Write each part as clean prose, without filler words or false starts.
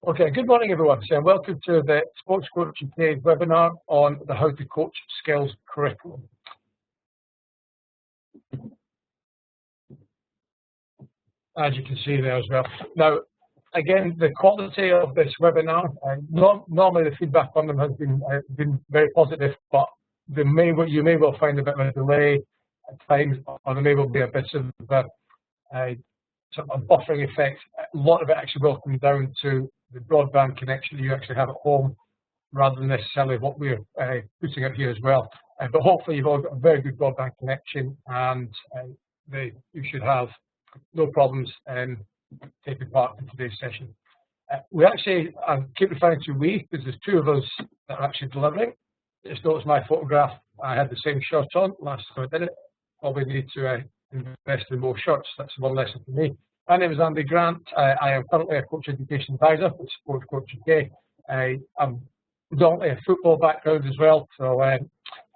Okay, good morning everyone. So welcome to the Sports Coach UK webinar on the How to Coach Skills curriculum. As you can see there as well. Now, again, the quality of this webinar, normally the feedback on them has been very positive, but you may well find a bit of a delay at times, or there may well be a bit of sort of a buffering effect. A lot of it actually will come down to the broadband connection you actually have at home, rather than necessarily what we're putting out here as well. But hopefully you've all got a very good broadband connection, and you should have no problems taking part in today's session. We actually, I keep referring to we, because there's two of us that are actually delivering. Just notice my photograph, I had the same shirt on last time I did it. Probably need to invest in more shirts. That's one lesson for me. My name is Andy Grant. I am currently a coach education advisor for Sports Coach UK. I'm predominantly a football background as well, so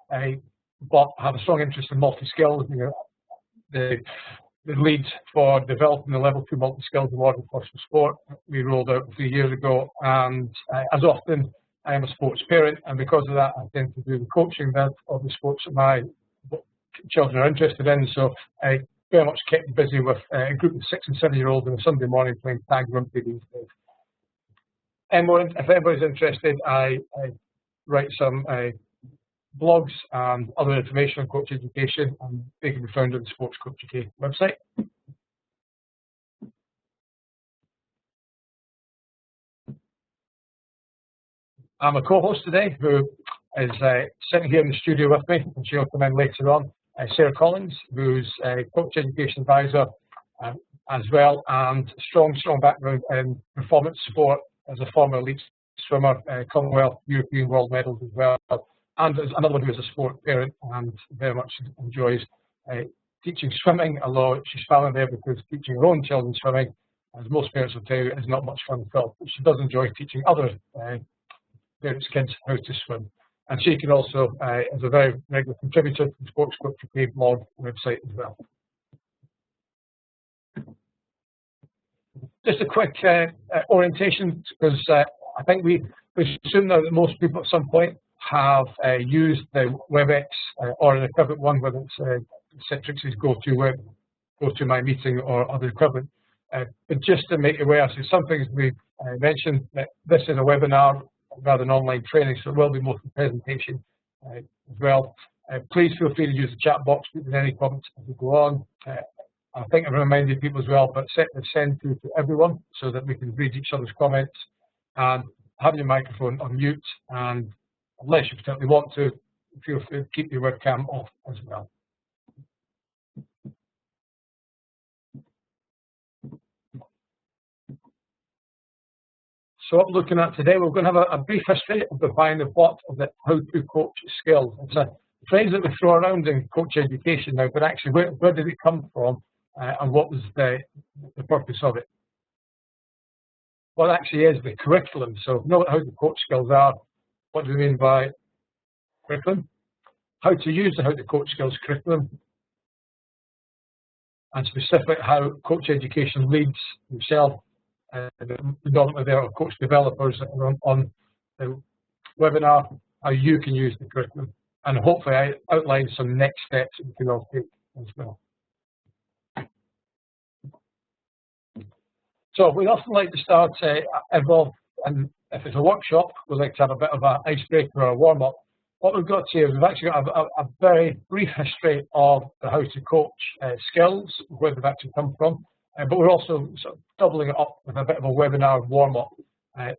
but I have a strong interest in multi-skills. You know, the lead for developing the Level 2 Multi-Skills Award in Personal Sport we rolled out a few years ago, and as often I am a sports parent, and because of that I tend to do the coaching of the sports that my children are interested in. So I very much kept busy with a group of 6 and 7 year olds on a Sunday morning playing tag rugby these days. And if anybody's interested, I write some blogs and other information on coach education, and they can be found on the Sports Coach UK website. I'm a co-host today who is sitting here in the studio with me, and she'll come in later on. Sarah Collings, who's a coach education advisor as well, and strong background in performance sport as a former elite swimmer, Commonwealth, European, world medals as well, and as another one who is a sport parent and very much enjoys teaching swimming, although she's failing there because teaching her own children swimming, as most parents will tell you, is not much fun at all. But she does enjoy teaching other parents' kids how to swim. And she can also, is a very regular contributor to the Sports Coach UK blog website as well. Just a quick orientation, because I think we assume now that most people at some point have used the WebEx or an equivalent one, whether it's Citrix's GoToMyMeeting or other equivalent. But just to make you aware, so some things we've mentioned, that this is a webinar rather than online training, so it will be mostly presentation as well. Please feel free to use the chat box with any comments as we go on. I think I've reminded people as well, but set the send to everyone so that we can read each other's comments, and have your microphone on mute, and unless you particularly want to, feel free to keep your webcam off as well. So what we're looking at today, we're going to have a brief history of the why and the what of the how to coach skills. It's a phrase that we throw around in coach education now, but actually where did it come from, and what was the purpose of it? What actually is the curriculum? So know how the coach skills are. What do we mean by curriculum? How to use the how to coach skills curriculum, and specifically how coach education leads yourself, predominantly there are coach developers that are on the webinar, how you can use the curriculum, and hopefully I outline some next steps that we can all take as well. So we often like to start involved, and if it's a workshop, we like to have a bit of an icebreaker or a warm-up. What we've got here is we've actually got a very brief history of the how to coach skills, where they've actually come from. But we're also sort of doubling it up with a bit of a webinar warm-up.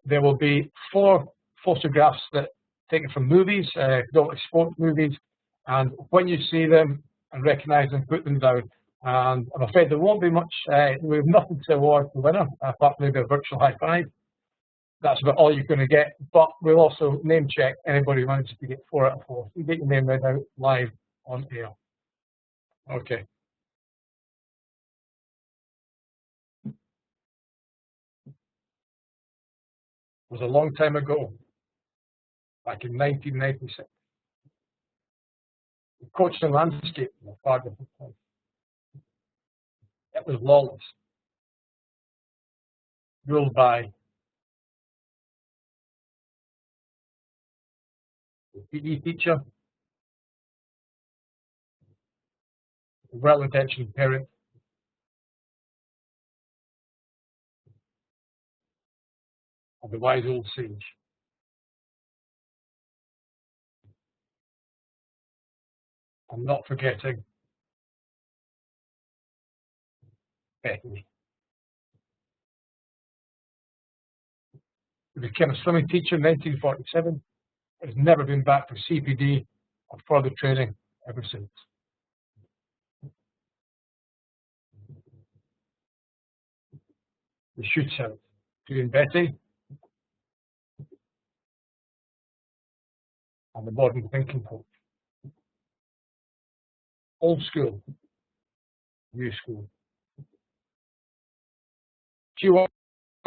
There will be 4 photographs that taken from movies, predominantly sports movies, and when you see them and recognise them, put them down. And I'm afraid there won't be much, we have nothing to award the winner, apart from maybe a virtual high five. That's about all you're going to get, but we'll also name check anybody who manages to get 4 out of 4. You get your name read out live on air. Okay. It was a long time ago, back in 1996. The coaching landscape was a far different place. It was lawless, ruled by the PE teacher, the well-intentioned parent, and the wise old sage. I'm not forgetting Becky. He became a swimming teacher in 1947. Has never been back for CPD or further training ever since. The shootout between Betty and the modern thinking coach. Old school, new school. She wants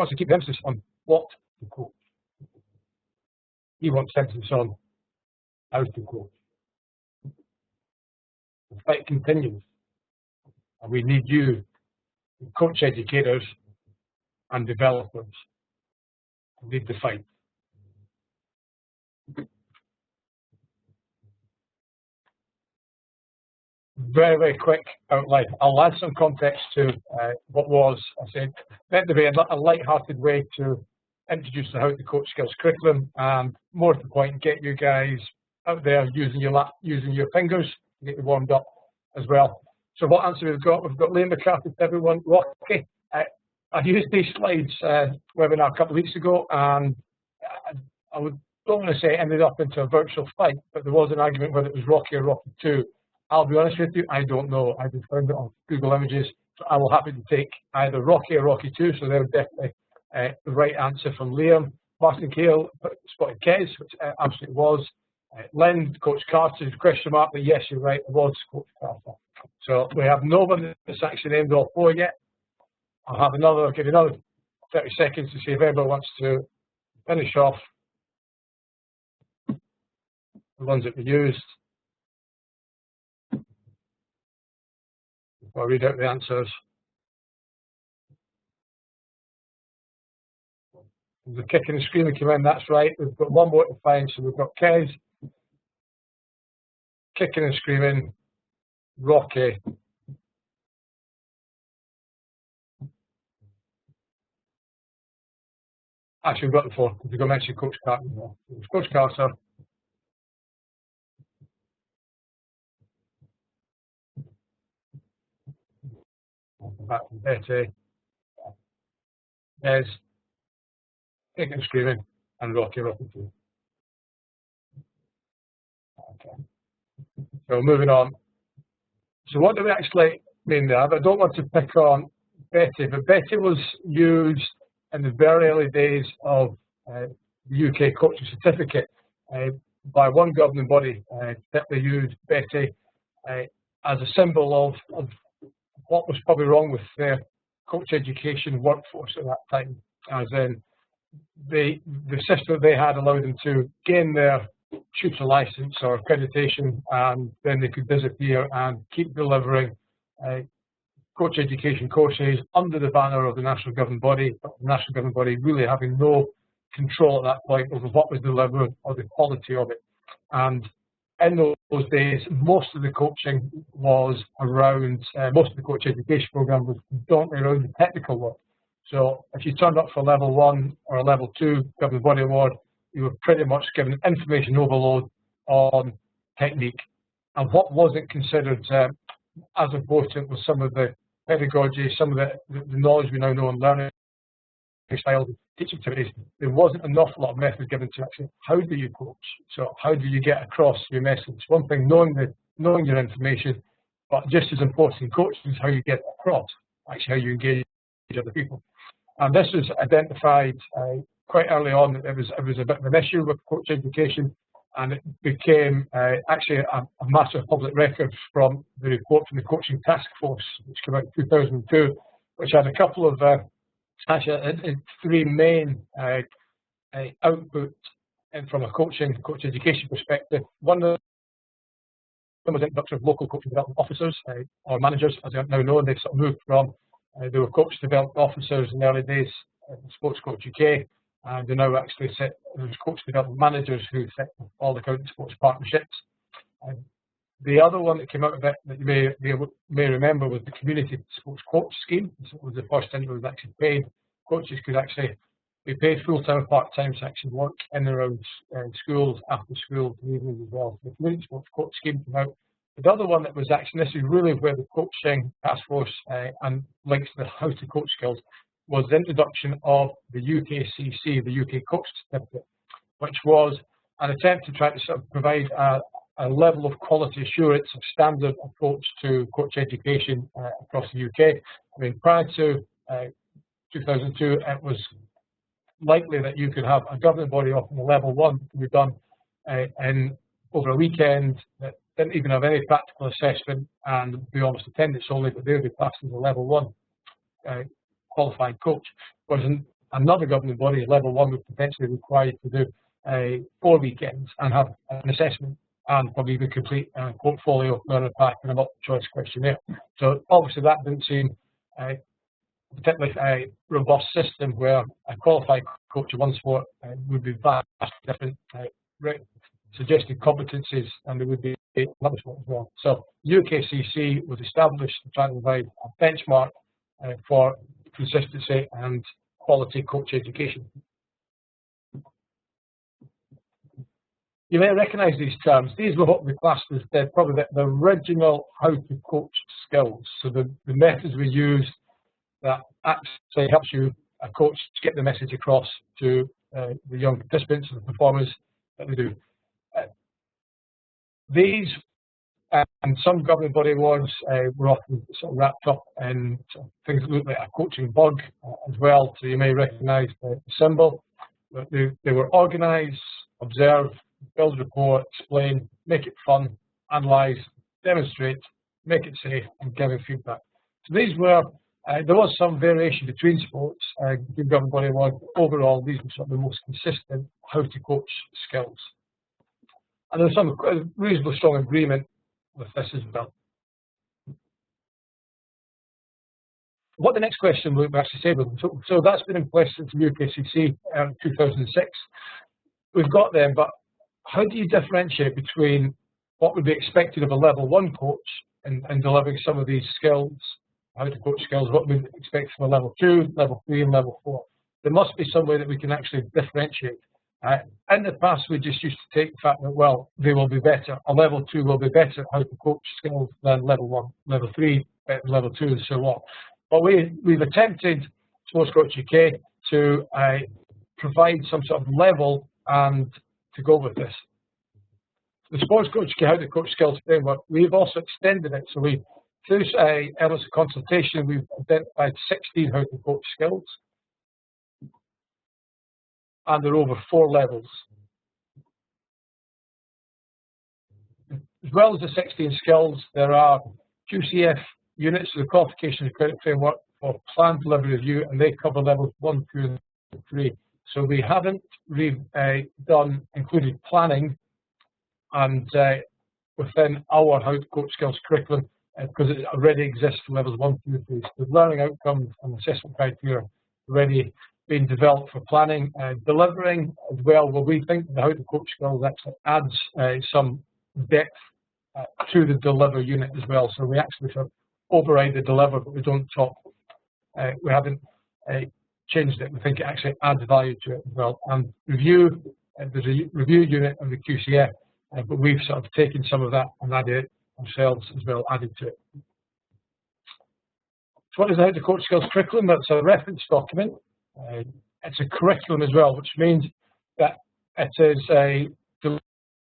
to keep the emphasis on what to coach. He wants emphasis on how to coach. The fight continues, and we need you, coach educators and developers, to lead the fight. Very, very quick outline. I'll add some context to what was, I said, meant to be a light-hearted way to introduce the How to Coach Skills curriculum, and more to the point, get you guys out there using your fingers to get you warmed up as well. So what answer we've got? We've got Liam McCarthy to everyone. Rocky. I used these slides webinar a couple of weeks ago, and don't want to say it ended up into a virtual fight, but there was an argument whether it was Rocky or Rocky 2. I'll be honest with you, I don't know. I just found it on Google Images, so I will happy to take either Rocky or Rocky 2, so they're definitely the right answer from Liam. Martin Kale spotted Kez, which absolutely was. Len, Coach Carter's question mark, but yes, you're right, it was Coach Carter. So we have no one that's actually named all four yet. I'll give you another 30 seconds to see if anybody wants to finish off the ones that we used. I'll read out the answers. The kicking and screaming came in, that's right. We've got one more to find, so we've got Kez, kicking and screaming, Rocky. Actually, we've got the four, because we've got to mention Coach Carter. Coach Carter. Back to Betty. Kez, kicking and screaming, and Rocky 2. Okay. So moving on. So what do we actually mean there? I don't want to pick on Betty, but Betty was used in the very early days of the UK coaching certificate by one governing body that they used Betty as a symbol of what was probably wrong with their coach education workforce at that time, as in the system they had allowed them to gain their tutor license or accreditation, and then they could disappear and keep delivering coach education courses under the banner of the national governing body, but the national governing body really having no control at that point over what was delivered or the quality of it. And in those days, most of the coaching was around, most of the coach education program was predominantly around the technical work. So if you turned up for level 1 or a level 2 governing body award, you were pretty much given information overload on technique. And what wasn't considered as important was some of the pedagogy, some of the knowledge we now know on learning styles, teaching activities. There wasn't an awful lot of method given to actually how do you coach. So how do you get across your message? One thing, knowing your information, but just as important in coaching is how you get it across, actually how you engage other people. And this was identified quite early on that it was a bit of an issue with coach education, and it became actually a matter of public record from the report from the Coaching Task Force, which came out in 2002, which had a couple of actually three main outputs from a coach education perspective. One of them was introduction of local coaching development officers or managers, as they now know, and they've sort of moved from they were coach development officers in the early days, Sports Coach UK, and they now actually set as coach development managers who set all the county sports partnerships. The other one that came out of it that you may remember was the community sports coach scheme. So it was the first time it was actually paid. Coaches could actually be paid full-time or part-time to actually work in and around schools, after school, evenings as well. So the community sports coach scheme came out. The other one that was actually, this is really where the coaching task force and links to the how to coach skills, was the introduction of the UKCC, the UK Coach Certificate, which was an attempt to try to sort of provide a level of quality assurance, of standard approach to coach education across the UK. I mean, prior to 2002, it was likely that you could have a governing body offering a level 1 to be done in over a weekend that didn't even have any practical assessment and be almost attendance only, but they would be classed as a level 1 qualified coach. Whereas another governing body, level 1, would potentially require you to do 4 weekends and have an assessment and probably even complete a portfolio learner pack and a multiple choice questionnaire. So obviously that didn't seem particularly a robust system where a qualified coach of one sport would be vastly different suggested competencies and there would be another sport as well. So UKCC was established to try to provide a benchmark for consistency and quality coach education. You may recognize these terms. These were what we classed as probably the original how to coach skills. So the methods we used that actually helps you, a coach, to get the message across to the young participants and the performers that they do. These and some governing body awards were often sort of wrapped up in sort of things that look like a coaching bug as well. So you may recognise the symbol. But they were organise, observe, build rapport, explain, make it fun, analyse, demonstrate, make it safe, and give feedback. So these were, there was some variation between sports, between governing body awards, but overall these were sort of the most consistent how to coach skills. And there was some reasonably strong agreement with this as well. What the next question we actually said was, so that's been in place since the UKCC 2006. We've got them, but how do you differentiate between what would be expected of a level 1 coach in delivering some of these skills, how to coach skills, what would be expected from a level 2, level 3, and level 4? There must be some way that we can actually differentiate. In the past, we just used to take the fact that, well, they will be better. A level 2 will be better at how to coach skills than level 1, level 3, better than level 2, and so on. But we've attempted, Sports Coach UK, to provide some sort of level and to go with this. The Sports Coach UK How to Coach Skills framework, we've also extended it. So through elements of consultation, we've identified 16 how to coach skills. And there are over 4 levels. As well as the 16 skills, there are QCF units, the qualifications and credit framework for plan delivery review, and they cover levels 1, 2, and 3. So we haven't included planning and within our how to coach skills curriculum because it already exists for levels 1, 2, and 3. So the learning outcomes and assessment criteria already being developed for planning and delivering as well. Well, we think the how to coach skills actually adds some depth to the deliver unit as well. So we actually sort of override the deliver, but we don't talk. We haven't changed it. We think it actually adds value to it as well. And review, there's a review unit of the QCF, but we've sort of taken some of that and added it ourselves as well, added to it. So what is the how to coach skills curriculum? That's a reference document. It's a curriculum as well, which means that it is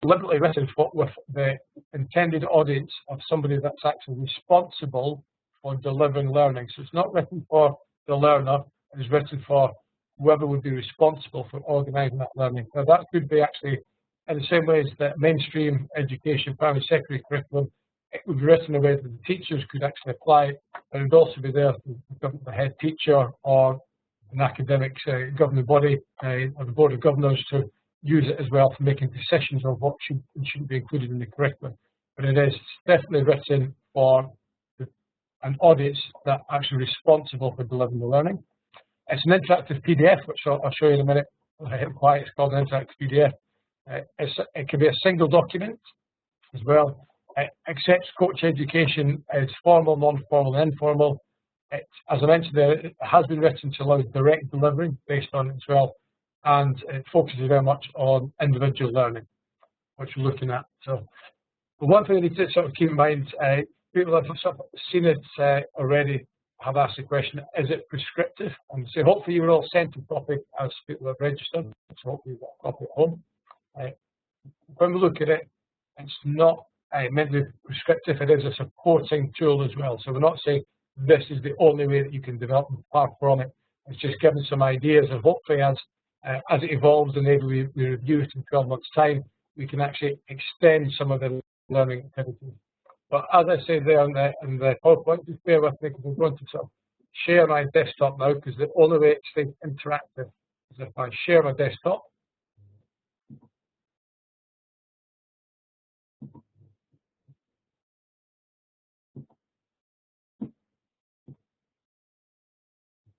deliberately written with the intended audience of somebody that's actually responsible for delivering learning. So it's not written for the learner, it is written for whoever would be responsible for organising that learning. Now that could be actually in the same way as that mainstream education, primary secondary curriculum, it would be written in a way that the teachers could actually apply it, but it would also be there for the head teacher or an academic governing body or the board of governors to use it as well for making decisions on what should and shouldn't be included in the curriculum. But it is definitely written for an audience that actually responsible for delivering the learning. It's an interactive PDF, which I'll show you in a minute, why it's called an interactive PDF. It can be a single document as well. It accepts coach education as formal, non-formal, and informal. As I mentioned there, it has been written to allow direct delivery based on it as well, and it focuses very much on individual learning, which we're looking at. So the one thing we need to sort of keep in mind, people have sort of seen it already have asked the question, is it prescriptive? And so hopefully you were all sent a copy as people have registered, so hopefully you've got a copy at home. When we look at it, it's not meant to be prescriptive, it is a supporting tool as well. So we're not saying this is the only way that you can develop and depart from it. It's just giving some ideas, and hopefully as it evolves and maybe we review it in 12 months' time, we can actually extend some of the learning activities. But as I say there in the PowerPoint, just bear with me because I'm going to sort of share my desktop now, because the only way it stays interactive is if I share my desktop.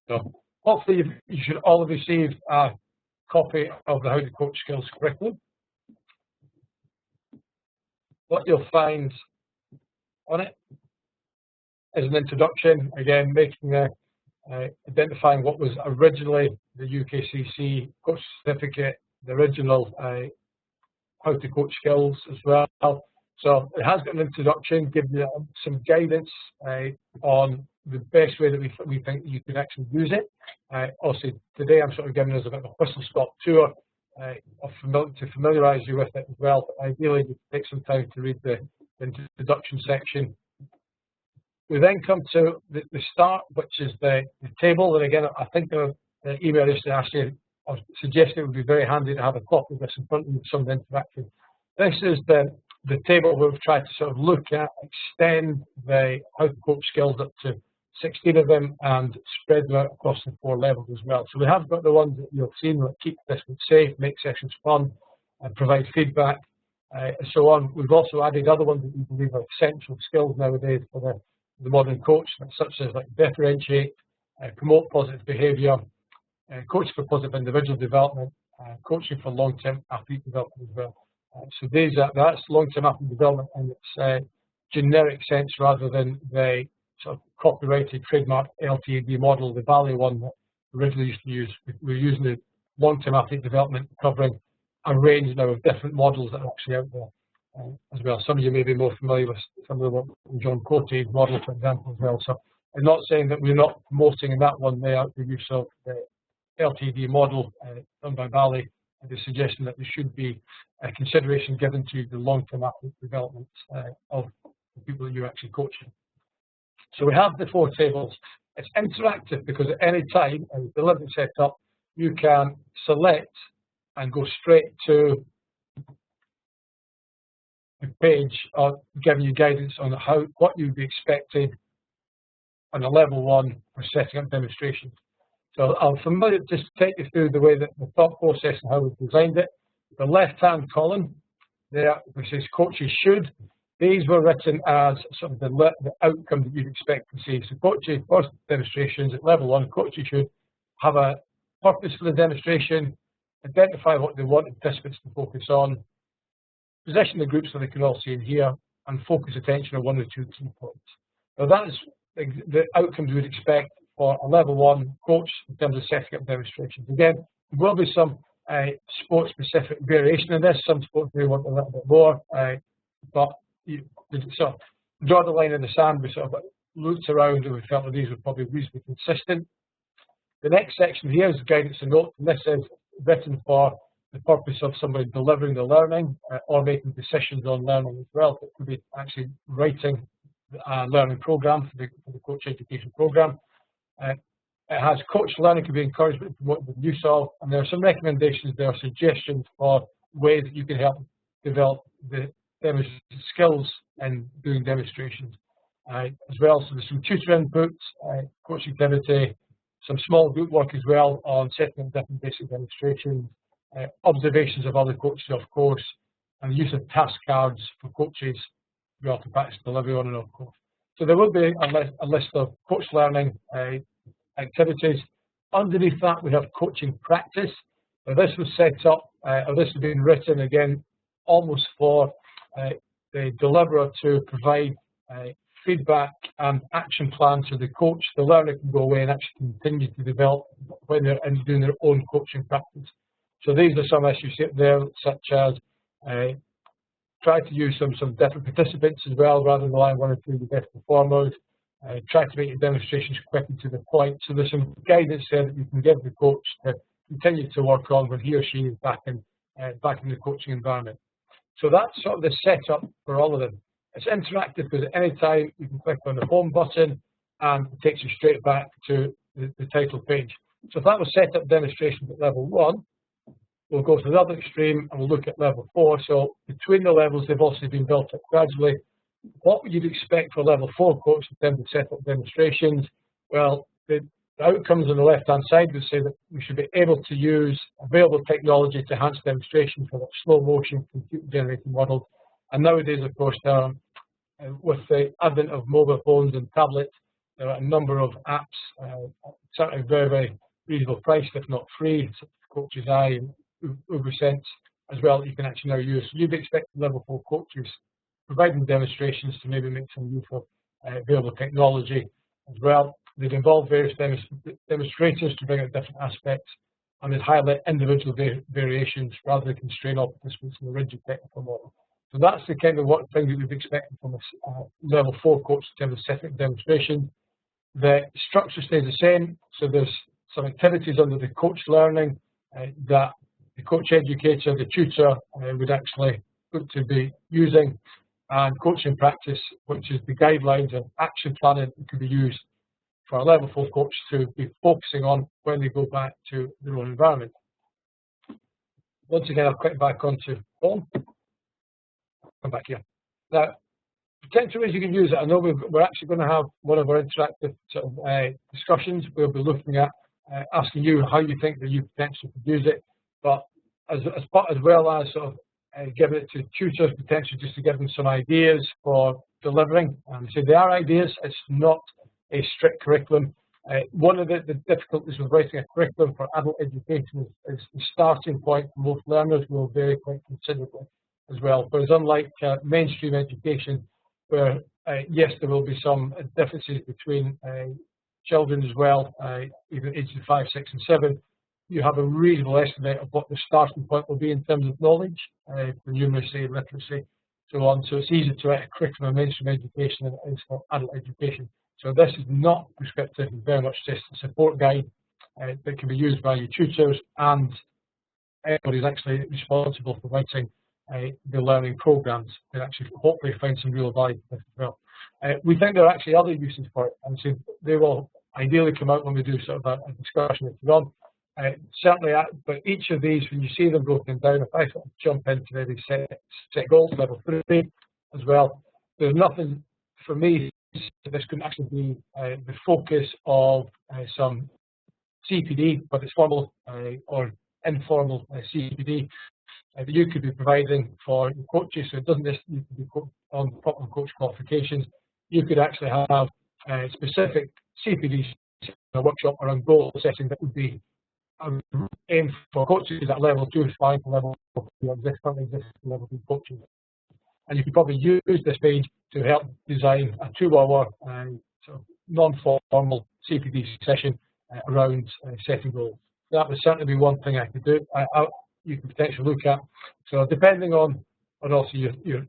So hopefully you should all have received a copy of the How to Coach Skills curriculum. What you'll find on it is an introduction, again, identifying what was originally the UKCC coach certificate, the original How to Coach Skills as well. So it has got an introduction, giving you some guidance on the best way that we think you can actually use it. Also, today I'm sort of giving us a bit of a whistle-stop tour to familiarise you with it as well. But ideally, you take some time to read the introduction section. We then come to the start, which is the table. And again, I think the email yesterday actually I was suggesting it would be very handy to have a copy of this in front of you with some of the interaction. This is the table where we've tried to sort of look at, extend the How to Coach skills up to 16 of them and spread them out across the 4 levels as well. So we have got the ones that you've seen, like keep distance safe, make sessions fun, and provide feedback, and so on. We've also added other ones that we believe are essential skills nowadays for the modern coach, such as like differentiate, promote positive behaviour, coaching for positive individual development, coaching for long-term athlete development as well. So that's long-term athlete development in its generic sense rather than the sort of copyrighted trademark LTAD model, the Valley one that we originally used to use. We're using the long-term athlete development covering a range now of different models that are actually out there as well. Some of you may be more familiar with some of the John Coates model, for example, as well. So I'm not saying that we're not promoting in that one there the use of the LTD model done by Valley, and the suggestion that there should be a consideration given to the long-term athlete development of the people that you're actually coaching. So we have the 4 tables. It's interactive because at any time, in the delivery setup, you can select and go straight to the page of giving you guidance on what you'd be expecting on a level 1 for setting up demonstrations. So I'll just take you through the way that the thought process and how we've designed it. The left-hand column there, which says coaches should, these were written as sort of the outcome that you'd expect to see. So coaches, first demonstrations at level 1, coaches should have a purpose for the demonstration, identify what they want participants to focus on, position the groups so they can all see and hear, and focus attention on 1 or 2 key points. So that's the outcomes we would expect for a level 1 coach in terms of setting up demonstrations. Again, there will be some sport-specific variation in this. Some sports may want a little bit more, but so draw the line in the sand. We sort of looked around and we felt that these were probably reasonably consistent. The next section here is guidance and notes, and this is written for the purpose of somebody delivering the learning or making decisions on learning as well. It could be actually writing a learning program for the coach education program. It has coach learning can be encouraged but promoted the use of, and there are some recommendations, there are suggestions for ways that you can help develop the skills in doing demonstrations as well. So there's some tutor inputs, coach activity, some small group work as well on setting up different basic demonstrations, observations of other coaches, of course, and the use of task cards for coaches who have to practice delivery on and off course. So there will be a list of coach learning activities. Underneath that, we have coaching practice. Now, this was set up, or this has been written again, almost for the deliverer to provide feedback and action plans to the coach. The learner can go away and actually continue to develop when they're doing their own coaching practice. So these are some issues there, such as try to use some different participants as well, rather than relying on one or two of the best performers. Try to make your demonstrations quick and to the point. So there's some guidance there that you can give the coach to continue to work on when he or she is back in the coaching environment. So that's sort of the setup for all of them. It's interactive because at any time you can click on the home button and it takes you straight back to the title page. So if that was set up demonstrations at level 1, we'll go to the other extreme and we'll look at level 4. So between the levels, they've also been built up gradually. What would you expect for a level 4 coach in terms of set up demonstrations? Well, the outcomes on the left-hand side would say that we should be able to use available technology to enhance demonstrations for slow motion computer-generated models. And nowadays, of course, with the advent of mobile phones and tablets, there are a number of apps, certainly very, very reasonable priced, if not free, such as Coach's Eye and UberSense as well, that you can actually now use. So you'd expect level 4 coaches providing demonstrations to maybe make some use of available technology as well. They'd involve various demonstrators to bring out different aspects, and they'd highlight individual variations rather than constrain all participants in the rigid technical model. So that's the kind of thing that we've expected from a level 4 coach in terms of setting up demonstrations. The structure stays the same, so there's some activities under the coach learning that the coach educator, the tutor, would actually look to be using, and coaching practice, which is the guidelines and action planning that can be used for a level 4 coach to be focusing on when they go back to their own environment. Once again, I'll click back onto home. Come back here. Now, potential ways you can use it. I know we're actually going to have one of our interactive sort of, discussions. We'll be looking at asking you how you think that you potentially could use it, but as well as sort of giving it to tutors potentially just to give them some ideas for delivering. So they are ideas. It's not a strict curriculum. One of the difficulties with writing a curriculum for adult education is the starting point for most learners will vary quite considerably as well. Whereas unlike mainstream education, where yes, there will be some differences between children as well, even ages 5, 6, and 7, you have a reasonable estimate of what the starting point will be in terms of knowledge for numeracy, literacy, so on. So it's easier to write a curriculum in mainstream education than it is for adult education. So this is not prescriptive, it's very much just a support guide that can be used by your tutors and anybody who's actually responsible for writing the learning programs can actually hopefully find some real value for this as well. We think there are actually other uses for it, and so they will ideally come out when we do sort of a discussion later on. Certainly, but each of these, when you see them broken down, if I sort of jump into maybe set goals, level 3 as well, there's nothing for me. This can actually be the focus of some CPD, whether it's formal or informal CPD that you could be providing for your coaches. So it doesn't just need to be on proper coach qualifications. You could actually have specific CPD workshop around goal setting that would be aimed for coaches at level 2, aspiring to level 4, currently existing level 2 coaches. And you could probably use this page to help design a 2-hour sort of non-formal CPD session around setting goals. That would certainly be one thing I could do. You could potentially look at. So depending on also your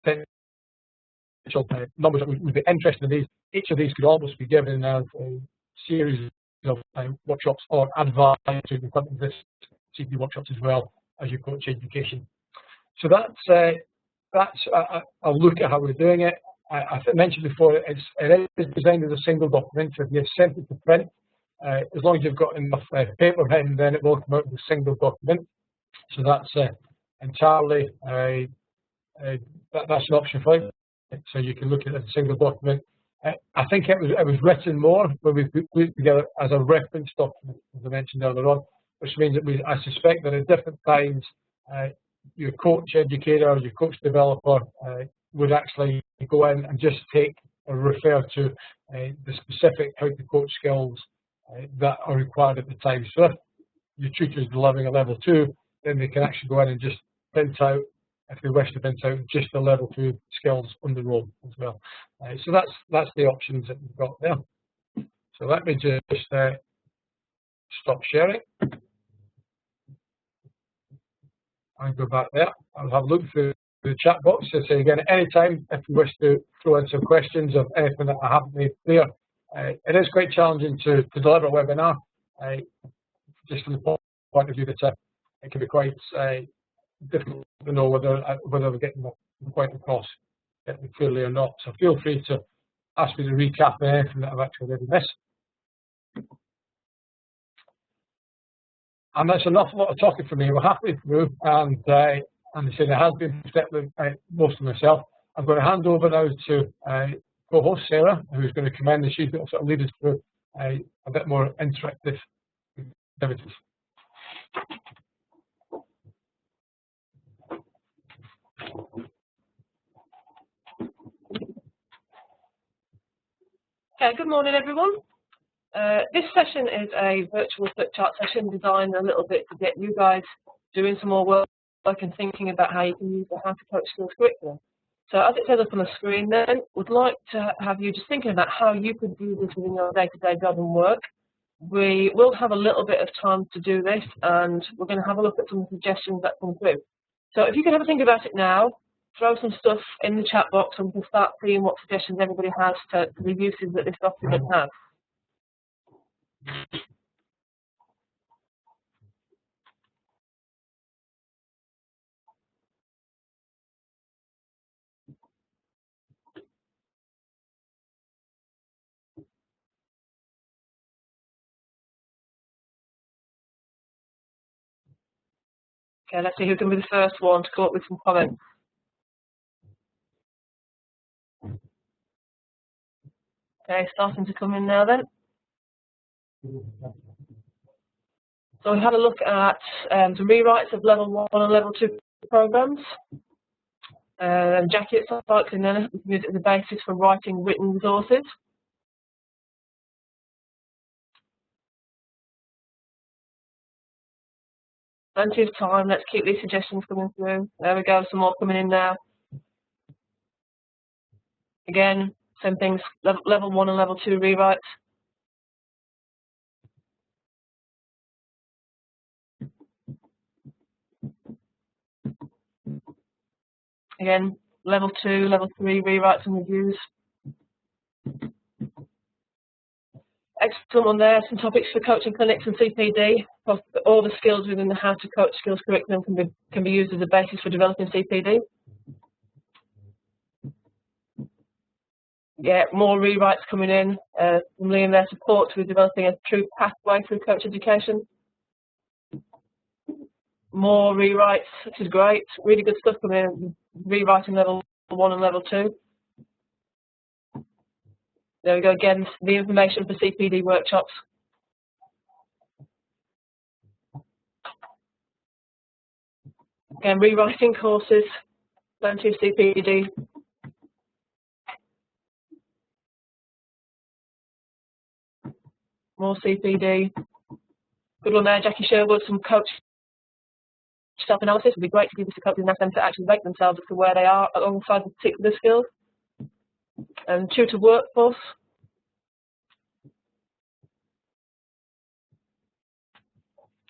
potential numbers that would be interested in these, each of these could almost be given as a series of workshops or advised to the this CPD workshops as well as your coach education. So that's a look at how we're doing it. I mentioned before, it is designed as a single document. So if you sent it to print, as long as you've got enough paper pen, then it will come out as a single document. So that's entirely that's an option for you. So you can look at it as a single document. I think it was written more when we put it together as a reference document, as I mentioned earlier on, which means that I suspect that at different times your coach educator or your coach developer would actually go in and just take or refer to the specific how to coach skills that are required at the time. So if your tutor is delivering a level 2, then they can actually go in and just print out, if they wish to print out, just the level 2 skills on the roll as well. So that's the options that we've got there. So let me just stop sharing and go back there. I'll have a look through the chat box. So say again, at any time, if you wish to throw in some questions of anything that I haven't made clear. It is quite challenging to deliver a webinar, just from the point of view that it can be quite difficult to know whether we're getting the point across clearly or not. So feel free to ask me to recap anything that I've actually already missed. And that's an awful lot of talking for me. We're halfway through, and I said it has been particularly most of myself. I'm going to hand over now to co-host Sarah, who's going to come in and she's going to sort of lead us through a bit more interactive activities. Okay, good morning everyone. This session is a virtual Flipchart session designed a little bit to get you guys doing some more work and thinking about how you can use the How to Coach Skills curriculum. So as it says up on the screen then, would like to have you just thinking about how you could do this within your day-to-day job and work. We will have a little bit of time to do this, and we're going to have a look at some suggestions that come through. So if you can have a think about it now, throw some stuff in the chat box and we can start seeing what suggestions everybody has to the uses that this document has. Okay, let's see who can be the first one to come up with some comments. Okay, starting to come in now then. So we had a look at some rewrites of level 1 and level 2 programs. Jackie at Cycling then, we can use it as a basis for writing written resources. Plenty of time, let's keep these suggestions coming through. There we go, some more coming in now. Again, same things, level 1 and level 2 rewrites. Again, level 2, level 3 rewrites and reviews. Excellent one there, some topics for coaching clinics and CPD. All the skills within the How to Coach Skills curriculum can be used as a basis for developing CPD. Yeah, more rewrites coming in from Liam there, support with developing a true pathway through coach education. More rewrites, which is great. Really good stuff coming in, rewriting level 1 and level 2. There we go again, the information for CPD workshops. Again, rewriting courses, plenty of CPD. More CPD. Good one there, Jackie Sherwood, some coach self-analysis. It would be great to give this to coaches and ask them to actually rate themselves as to where they are alongside the particular skills. And tutor workforce.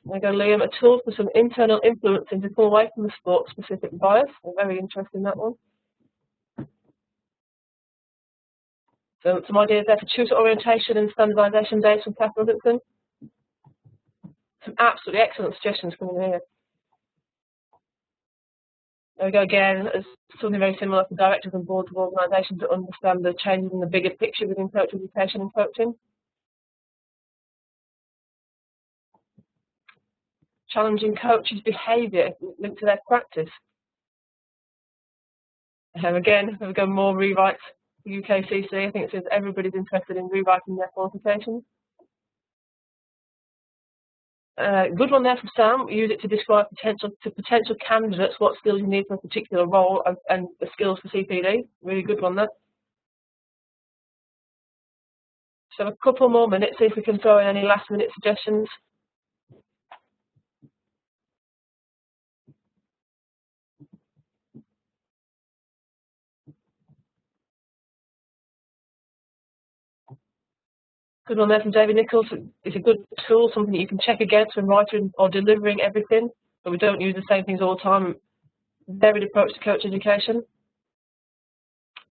There you go, Liam, a tool for some internal influence to pull away from the sport-specific bias. Very interesting, that one. So some ideas there for tutor orientation and standardisation days from Kath Robertson. Some absolutely excellent suggestions coming in here. There we go again, as something very similar for directors and boards of organisations to understand the changes in the bigger picture within coach education and coaching. Challenging coaches' behaviour linked to their practice. Again, there we go, more rewrites for UKCC. I think it says everybody's interested in rewriting their qualifications. Good one there from Sam. We use it to describe potential candidates what skills you need for a particular role and the skills for CPD. Really good one there. So a couple more minutes, see if we can throw in any last minute suggestions. Good one there from David Nichols. It's a good tool, something that you can check against when writing or delivering everything, but we don't use the same things all the time. Varied approach to coach education.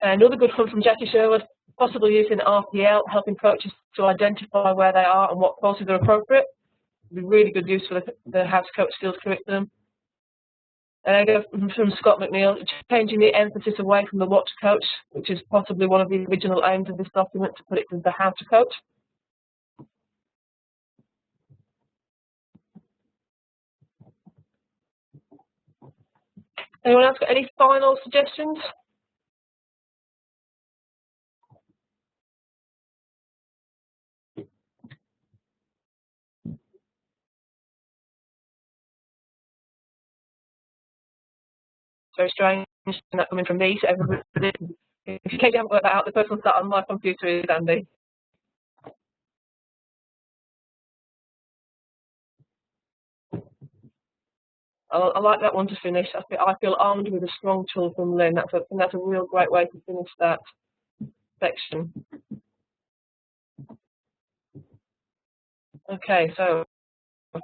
Another good one from Jackie Sherwood, possibly using RPL, helping coaches to identify where they are and what courses are appropriate. It'd be really good use for the How to Coach Skills curriculum. And I go from Scott McNeil, changing the emphasis away from the what to coach, which is possibly one of the original aims of this document, to put it to the how to coach. Anyone else got any final suggestions? Very strange, that coming from me to everybody. In case you haven't worked that out, the person sat on my computer is Andy. I like that one to finish. I feel armed with a strong tool from Lynn. That's a real great way to finish that section. Okay, so some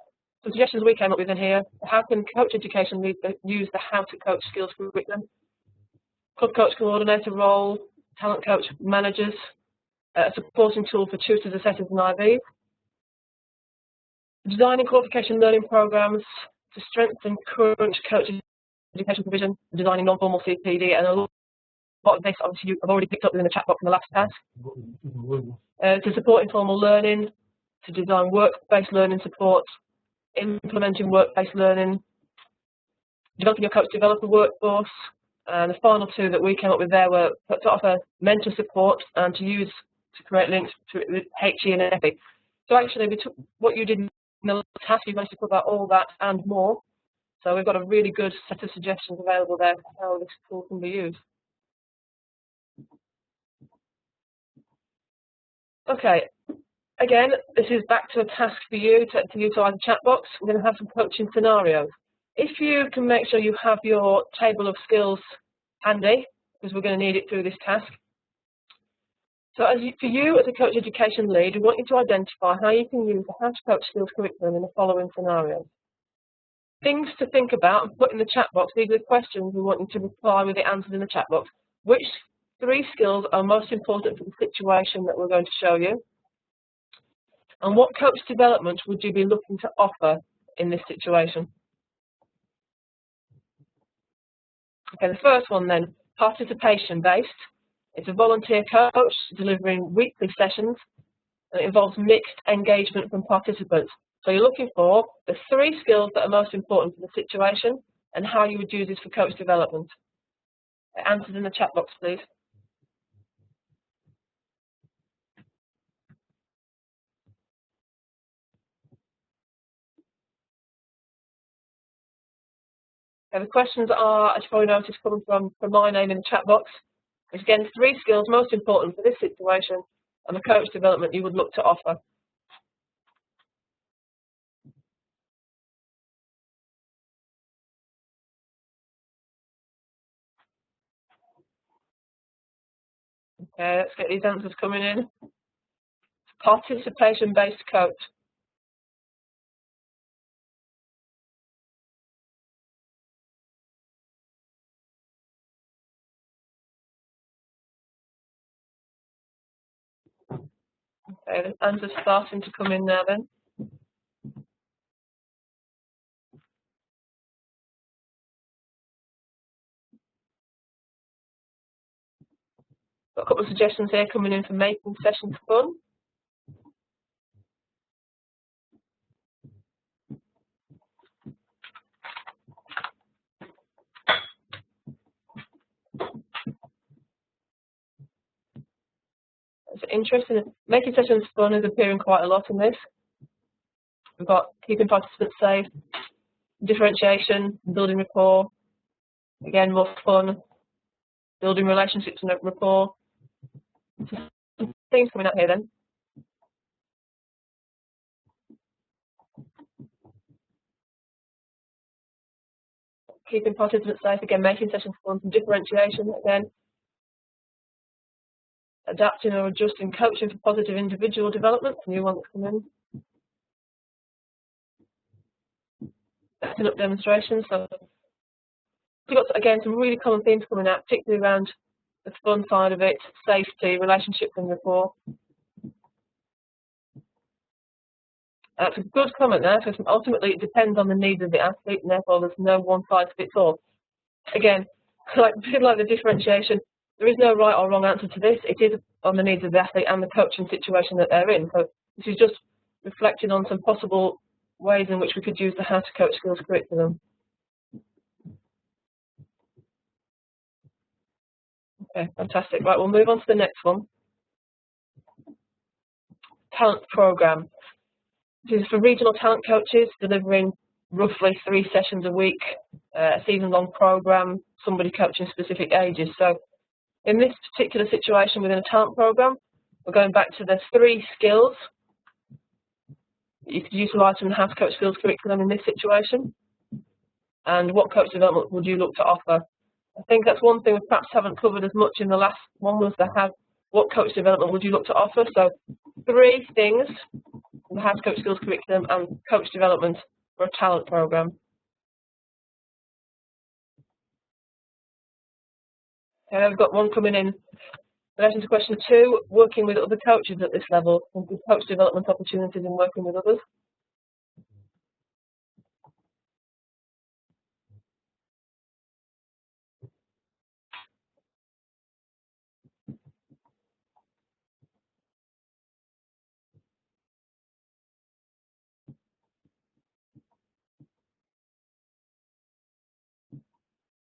suggestions we came up with in here. How can coach education use the How to Coach Skills curriculum? Club coach coordinator role, talent coach managers, a supporting tool for tutors, assessors and IVs. Designing qualification learning programs to strengthen current coach education provision, designing non-formal CPD, and a lot of this obviously I've already picked up within the chat box in the last task. To support informal learning, to design work-based learning support, implementing work-based learning, developing your coach developer workforce, and the final two that we came up with there were to offer mentor support and to use to create links to HE and EPI. So actually, we took what you did in the task, you managed to put about all that and more. So we've got a really good set of suggestions available there for how this tool can be used. Okay, again, this is back to a task for you to utilise the chat box. We're going to have some coaching scenarios. If you can make sure you have your table of skills handy, because we're going to need it through this task. So for you as a coach education lead, we want you to identify how you can use the How to Coach Skills curriculum in the following scenarios. Things to think about and put in the chat box. These are the questions we want you to reply with the answers in the chat box. Which 3 skills are most important for the situation that we're going to show you? And what coach development would you be looking to offer in this situation? Okay, the first one then, participation-based. It's a volunteer coach delivering weekly sessions, and it involves mixed engagement from participants. So you're looking for the 3 skills that are most important for the situation and how you would use this for coach development. Answers in the chat box, please. Okay, the questions are, as you probably noticed, coming from my name in the chat box. Which again, 3 skills most important for this situation and the coach development you would look to offer. Okay, let's get these answers coming in. Participation-based coach. Okay, the answers starting to come in now then. Got a couple of suggestions here coming in for making sessions fun. It's interesting. Making sessions fun is appearing quite a lot in this. We've got keeping participants safe, differentiation, building rapport. Again, more fun, building relationships and rapport. Some things coming out here then. Keeping participants safe, again, making sessions fun, some differentiation again. adapting or adjusting coaching for positive individual development, new ones come in. Setting up demonstrations. So we've got, again, some really common themes coming out, particularly around the fun side of it, safety, relationships and rapport. That's a good comment there, because ultimately it depends on the needs of the athlete, and therefore there's no one size fits all. Again, like the differentiation, there is no right or wrong answer to this. It is on the needs of the athlete and the coaching situation that they're in. So this is just reflecting on some possible ways in which we could use the How to Coach Skills curriculum. Okay, fantastic. Right, we'll move on to the next one. Talent program. This is for regional talent coaches, delivering roughly 3 sessions a week, a season-long program, somebody coaching specific ages. So in this particular situation within a talent program, we're going back to the 3 skills that you could utilise from the How to Coach Skills curriculum in this situation. And what coach development would you look to offer? I think that's one thing we perhaps haven't covered as much in the last one, was what coach development would you look to offer? So 3 things from the How to Coach Skills curriculum and coach development for a talent program. Okay, we've got one coming in relation to question 2, working with other coaches at this level, and good coach development opportunities in working with others.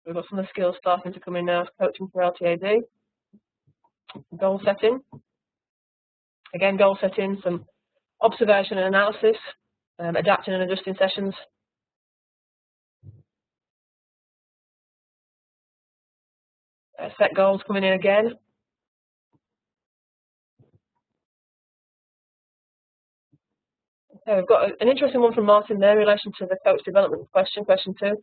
We've got some of the skills starting to come in now, coaching for LTAD. Goal setting. Again, goal setting, some observation and analysis, adapting and adjusting sessions. Set goals coming in again. Okay, we've got an interesting one from Martin there in relation to the coach development question, question 2.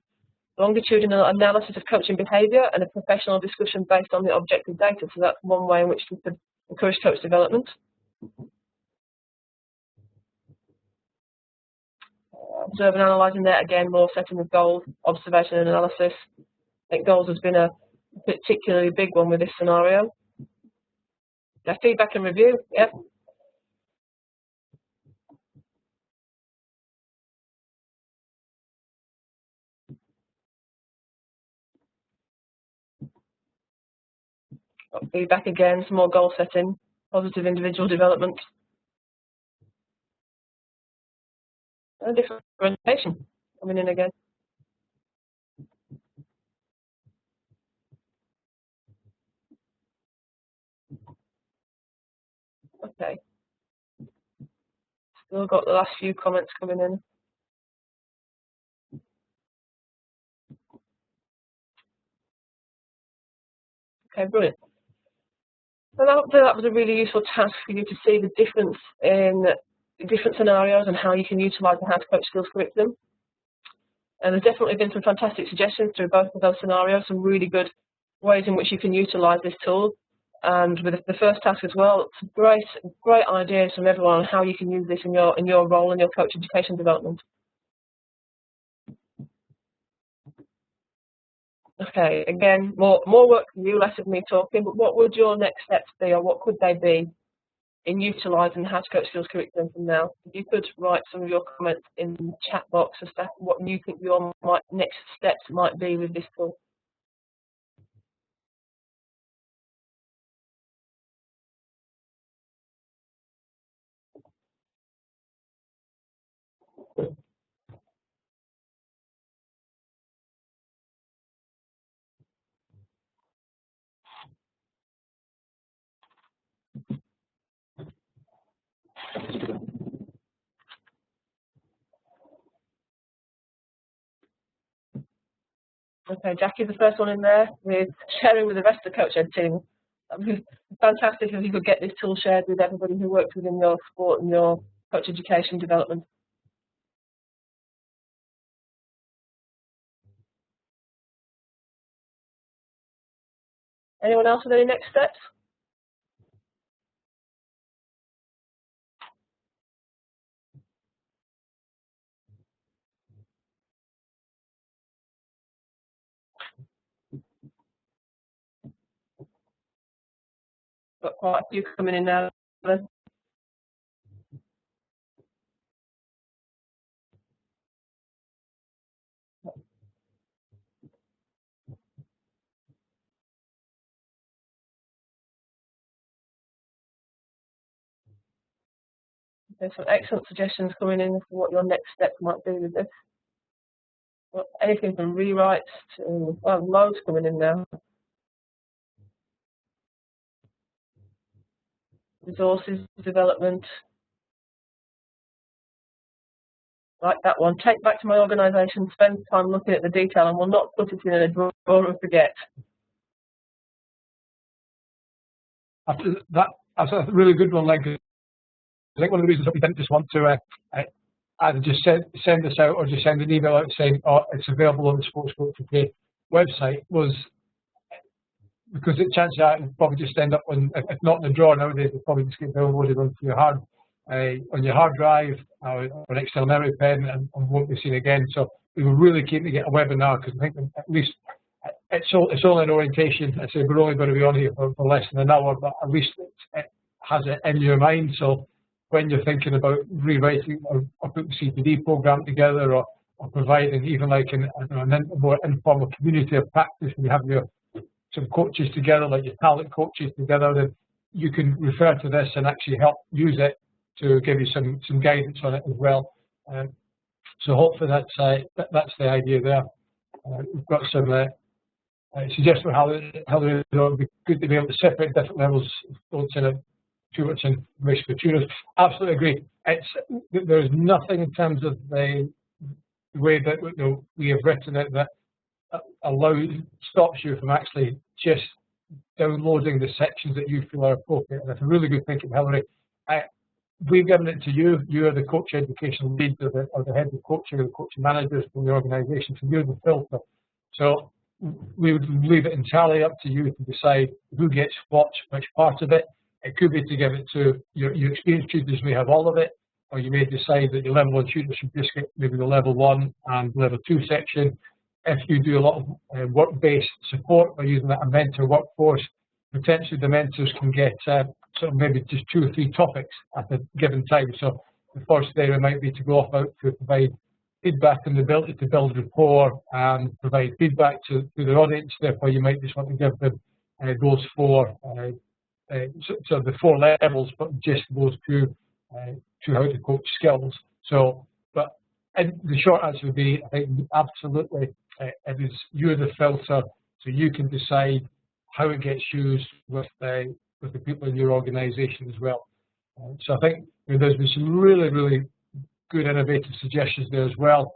Longitudinal analysis of coaching behaviour and a professional discussion based on the objective data. So that's one way in which we could encourage coach development. Observe and analysing there, again, more setting of goals, observation and analysis. I think goals has been a particularly big one with this scenario. Yeah, feedback and review, yep. Got feedback again, some more goal setting, positive individual development. And differentiation coming in again. Okay. Still got the last few comments coming in. Okay, brilliant. And hopefully that was a really useful task for you to see the difference in different scenarios and how you can utilise the How to Coach Skills curriculum. And there's definitely been some fantastic suggestions through both of those scenarios, some really good ways in which you can utilise this tool. And with the first task as well, some great ideas from everyone on how you can use this in your role in your coach education development. Okay, again, more work for you, less of me talking, but what would your next steps be, or what could they be in utilising the How to Coach Skills curriculum from now? If you could write some of your comments in the chat box as to what you think your next steps might be with this tool. Okay, Jackie's the first one in there with sharing with the rest of the Coach Ed team. That would be fantastic if you could get this tool shared with everybody who works within your sport and your coach education development. Anyone else with any next steps? Got quite a few coming in now. Then. There's some excellent suggestions coming in for what your next step might be with this. Well, anything from rewrites to, well, loads coming in now. Resources development. Like that one. Take back to my organisation, spend time looking at the detail, and will not put it in a drawer and forget. That's a really good one, Lincoln. I think one of the reasons that we didn't just want to either just send this out or just send an email out saying, oh, it's available on the Sports.UK website was because it chances out it'll probably just end up on, if not in the drawer nowadays, it'll probably just get downloaded onto your on your hard drive or an external memory pen and won't be seen again. So we were really keen to get a webinar because I think at least it's only an orientation. I say we're only going to be on here for less than an hour, but at least it has it in your mind. So when you're thinking about rewriting or putting the CPD program together or providing even like a more informal community of practice, and you have some coaches together, like your talent coaches together, then you can refer to this and actually help use it to give you some guidance on it as well. So hopefully that's the idea there. We've got some suggestions for how it would be good to be able to separate different levels. Don't send out too much information for tuners. Absolutely agree. There's nothing in terms of the way that we have written it that stops you from actually just downloading the sections that you feel are appropriate. And that's a really good thinking, Hilary. We've given it to you. You are the coach educational lead or the head of coaching or the coaching managers from the organisation. So you're the filter. So we would leave it entirely up to you to decide who gets which part of it. It could be to give it to your experienced tutors may have all of it, or you may decide that your level 1 tutors should just get maybe the level 1 and level 2 section. If you do a lot of work-based support by using a mentor workforce, potentially the mentors can get sort of maybe just 2 or 3 topics at a given time. So the first area might be to go off out to provide feedback and the ability to build rapport and provide feedback to their audience. Therefore, you might just want to give them those 4, so the 4 levels, but just those 2 how to coach skills. So, but and the short answer would be, I think absolutely, you're the filter, so you can decide how it gets used with the people in your organisation as well. So I think there's been some really, really good innovative suggestions there as well.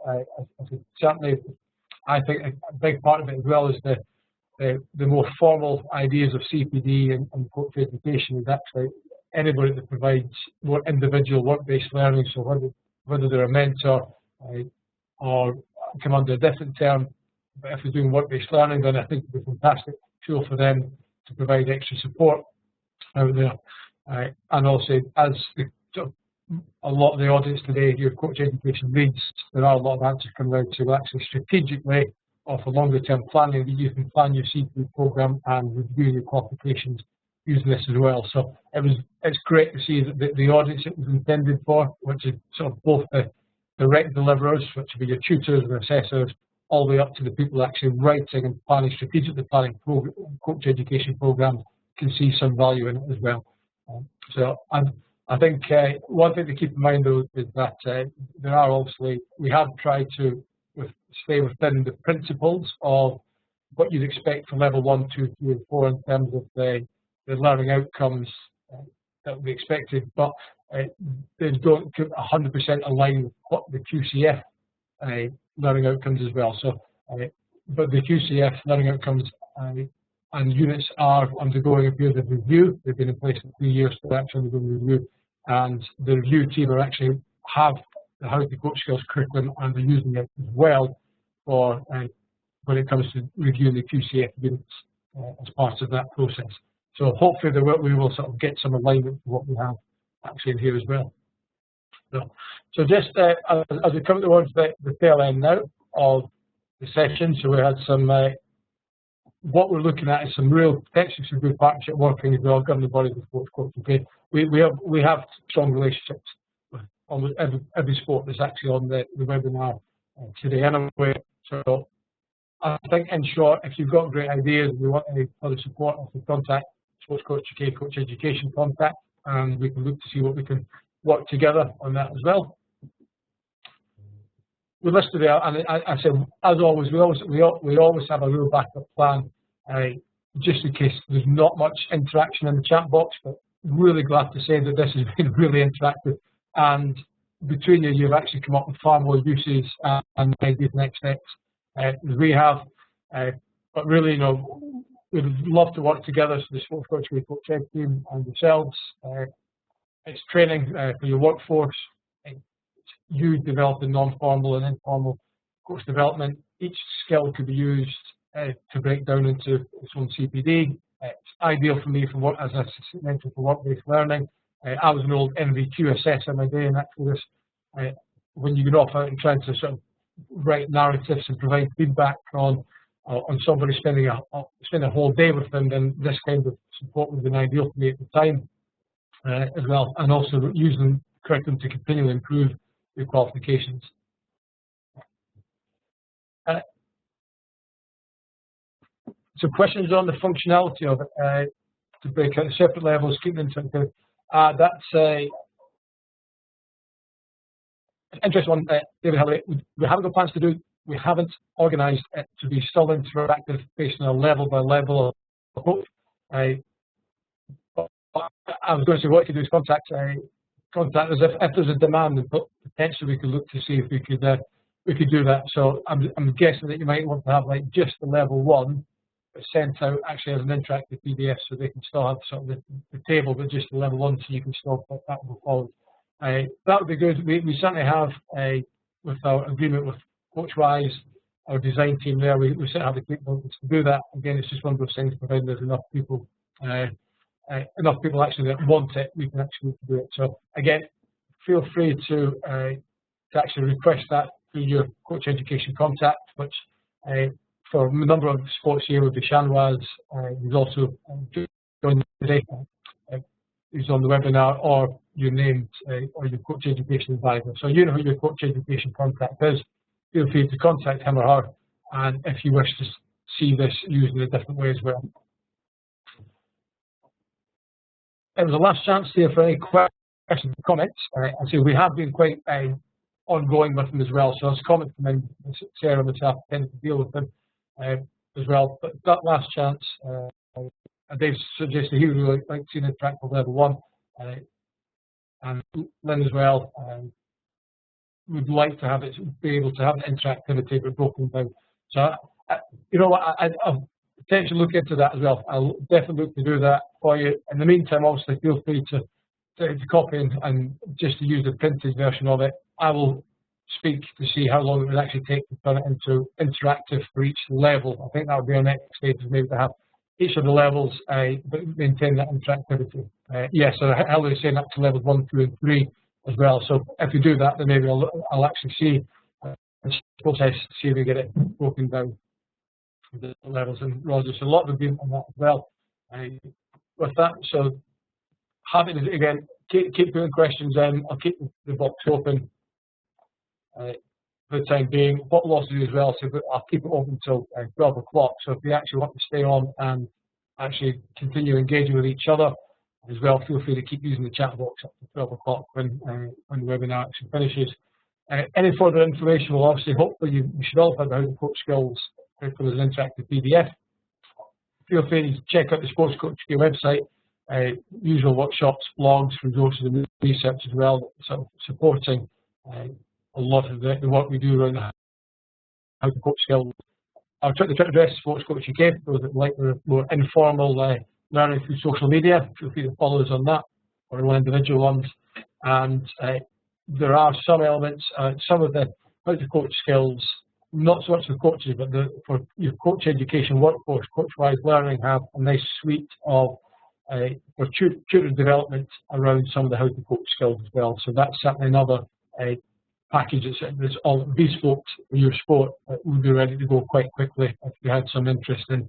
Certainly, I think a big part of it as well is the more formal ideas of CPD and coach education is actually anybody that provides more individual work-based learning. So whether they're a mentor or come under a different term, but if they're doing work-based learning, then I think it's a fantastic tool for them to provide extra support out there. And also, as a lot of the audience today, your coach education leads, there are a lot of answers coming out to actually strategically or for longer term planning that you can plan your CPD program and review your qualifications using this as well. So it's great to see that the audience it was intended for, which is sort of both the direct deliverers, which will be your tutors and assessors, all the way up to the people actually writing and planning, strategically planning coach education programs, can see some value in it as well. So I think one thing to keep in mind though is that there are obviously, we have tried to stay within the principles of what you'd expect from level 1, 2, 3 and 4 in terms of the learning outcomes that would be expected, but they don't 100% align with what the QCF learning outcomes as well. So, but the QCF learning outcomes and units are undergoing a period of review. They've been in place for 3 years, so they're actually undergoing review. And the review team are actually have the How to Coach Skills curriculum and they're using it as well for when it comes to reviewing the QCF units as part of that process. So hopefully we will sort of get some alignment to what we have actually in here as well. So just as we come towards the tail end now of the session, so we had some what we're looking at is some real potentially some good partnership working as well, governing bodies of sports coaching. Okay, we have strong relationships with almost every sport that's actually on the webinar today anyway. So I think, in short, if you've got great ideas and you want any further support, you can contact Sports Coach UK, Coach Education Contact, and we can look to see what we can work together on that as well. We listed there, and I said, as always, we always have a real backup plan, just in case there's not much interaction in the chat box. But really glad to say that this has been really interactive, and between you, you've actually come up with far more uses and ideas next steps as we have. But really, we'd love to work together. So the Sports Coach Ed team and yourselves. It's training for your workforce. You developing non-formal and informal coach development. Each skill could be used to break down into its own CPD. It's ideal for me for work, as I mentioned, for work-based learning. I was an old MVQ assessor in my day, and actually this, when you get off out and trying to sort of write narratives and provide feedback on somebody spending a whole day with them, then this kind of support would have been ideal for me at the time as well, and also using curriculum to continually improve your qualifications. So questions on the functionality of it, to break out the separate levels, keep them interactive. That's an interesting one, David. We haven't got plans to do. We haven't organised it to be still interactive based on a level by level approach. I was going to say what you do is contact us if there's a demand, and potentially we could look to see if we could do that. So I'm guessing that you might want to have like just the level 1, but sent out actually as an interactive PDF, so they can still have sort of the table, but just the level 1, so you can still put that one forward. That would be good. We certainly have with our agreement with Coachwise, our design team there. We certainly have the capabilities to do that. Again, it's just one of those things, providing there's enough people actually that want it, we can actually do it. So again, feel free to actually request that through your Coach Education contact, which for a number of sports here would be Shanwaz, who's also joined today, who's on the webinar, or your named or your Coach Education advisor. So you know who your Coach Education contact is. Feel free to contact him or her, and if you wish to see this used in a different way as well. It was a last chance here for any questions and comments. I say we have been quite ongoing with them as well. So as comments come in, Sarah and myself tend to deal with them as well. But that last chance, Dave suggested he would really like to see an interactive level 1, and Lynn as well. Would like to have it, be able to have the interactivity but broken down. So you know what, I'll potentially look into that as well. I'll definitely look to do that for you. In the meantime, obviously, feel free to copy and just to use the printed version of it. I will speak to see how long it would actually take to turn it into interactive for each level. I think that would be our next stage, is maybe to have each of the levels but maintain that interactivity. Yeah, so Helen is saying up to levels 1, 2, and 3 as well. So if you do that, then maybe I'll actually see see if we get it broken down the levels. And Roger, so a lot of agreement on that as well. With that, so having it again, keep putting questions in. I'll keep the box open for the time being. What we'll also do as well, so I'll keep it open until 12 o'clock. So if you actually want to stay on and actually continue engaging with each other as well, feel free to keep using the chat box up to 12 o'clock when the webinar actually finishes. Any further information will obviously, hopefully, you should all have the How to Coach skills for an interactive PDF. Feel free to check out the Sports Coach website, usual workshops, blogs, resources, and research as well, sort of supporting a lot of the work we do around the How to Coach skills. Our Twitter address is Sports Coach UK, for those that like the more informal learning through social media. Feel free to follow us on that, or on individual ones. And there are some elements, some of the How to Coach skills, not so much for coaches, but for your Coach Education workforce, Coachwise Learning have a nice suite of for tutor development around some of the How to Coach skills as well. So that's certainly another package that's all bespoke for your sport that would be ready to go quite quickly if you had some interest in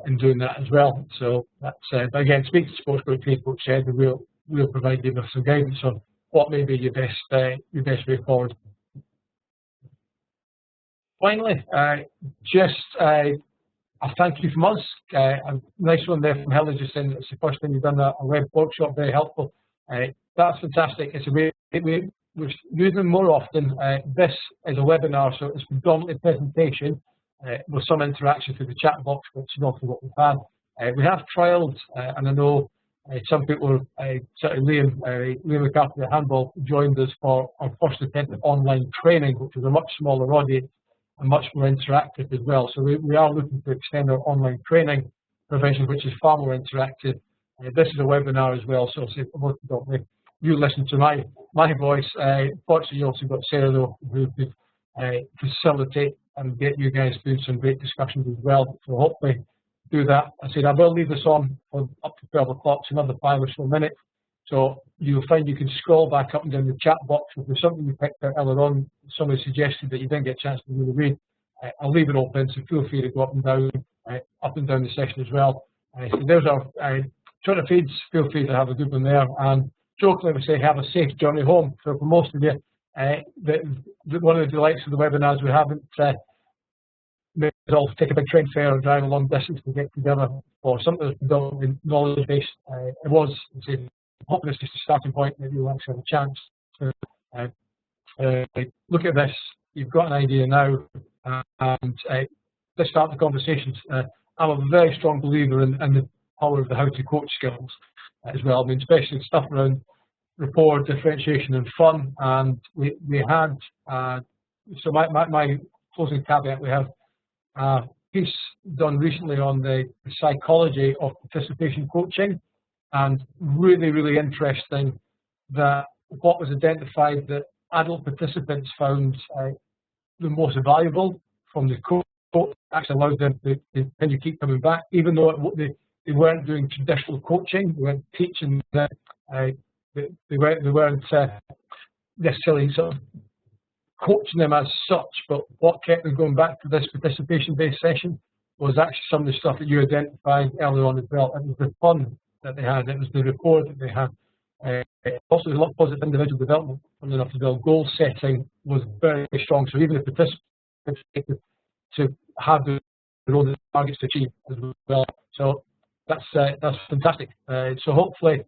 in doing that as well. So that's but again, speak to Sports Coach Coach said we'll provide you with some guidance on what may be your best way forward. Finally, just a thank you from us. A nice one there from Helen, just saying it's the first time you've done a web workshop, very helpful. That's fantastic. It's a way we're using them more often. This is a webinar, so it's predominantly presentation with some interaction through the chat box, which is also what we've had. We have trialled, and I know some people, certainly Liam McCarthy at Handball joined us for our first attempt at online training, which was a much smaller audience and much more interactive as well. So we are looking to extend our online training provision, which is far more interactive. This is a webinar as well, so you listen to my voice. Fortunately, you also got Sarah though, who could facilitate and get you guys through some great discussions as well. So hopefully do that. I said I will leave this on for up to 12 o'clock, so another 5 or so minutes. So you'll find you can scroll back up and down the chat box. If there's something you picked out earlier on, somebody suggested that you didn't get a chance to really read, I'll leave it open, so feel free to go up and down the session as well. So there's our Twitter feeds. Feel free to have a good one there. And jokingly we say have a safe journey home. So for most of you, one of the delights of the webinars we haven't made us all take a big train fare or drive a long distance to get together for something that's predominantly knowledge based. It was, hoping it's just a starting point. Maybe you'll actually have a chance to look at this. You've got an idea now, and let's start the conversations. I'm a very strong believer in the power of the how to coach skills as well. I mean, especially stuff around rapport, differentiation, and fun. And we had so my closing caveat: we have a piece done recently on the psychology of participation coaching, and really interesting that what was identified that adult participants found the most valuable from the coach actually allows them to continue keep coming back, even though they weren't doing traditional coaching, they weren't teaching them, they weren't necessarily sort of coaching them as such, but what kept them going back to this participation-based session was actually some of the stuff that you identified earlier on as well. It was the fun that they had, it was the rapport that they had. Also, there's a lot of positive individual development. Enough to build goal setting was very strong. So even the participants to have their own targets to achieve as well. So that's fantastic. So hopefully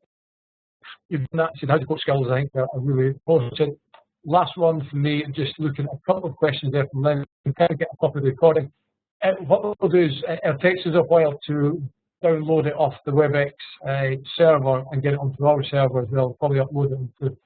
you've done that. So how to coach skills, I think, are really important. Last one for me, just looking at a couple of questions there from Lynn. You can kind of get a copy of the recording. What we'll do is it takes us a while to download it off the WebEx server and get it onto our server as well. We'll probably upload it into,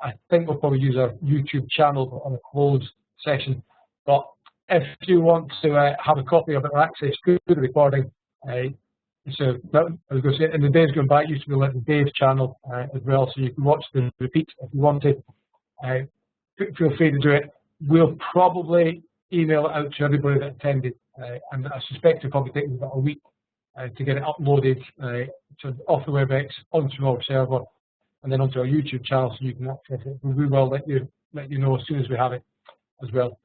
I think we'll probably use our YouTube channel on a closed session. But if you want to have a copy of it or access to the recording, so that, I was going to say, in the days going by, it used to be like the Dave's channel as well, so you can watch the repeat if you wanted. Feel free to do it. We'll probably email it out to everybody that attended, and I suspect it'll probably take us about a week to get it uploaded off the WebEx onto our server and then onto our YouTube channel so you can access it. We will let you know as soon as we have it as well.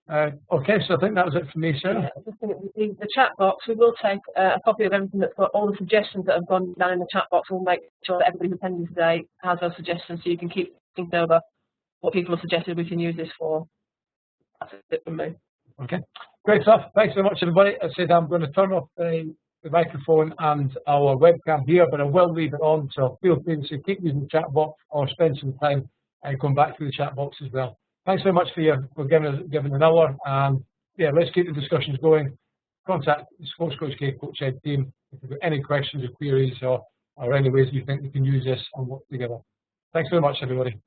Okay, so I think that was it for me, Sarah. Yeah, the chat box, we will take a copy of everything that's got all the suggestions that have gone down in the chat box. We'll make sure that everybody who's attending today has those suggestions so you can keep thinking over what people have suggested we can use this for. That's it from me. Okay, great stuff. Thanks very much, everybody. I said I'm going to turn off the microphone and our webcam here, but I will leave it on, so feel free to keep using the chat box or spend some time and come back through the chat box as well. Thanks very much for giving an hour, and yeah, let's keep the discussions going. Contact the Sports Coach Coach Ed team if you've got any questions or queries or any ways you think we can use this and work together. Thanks very much, everybody.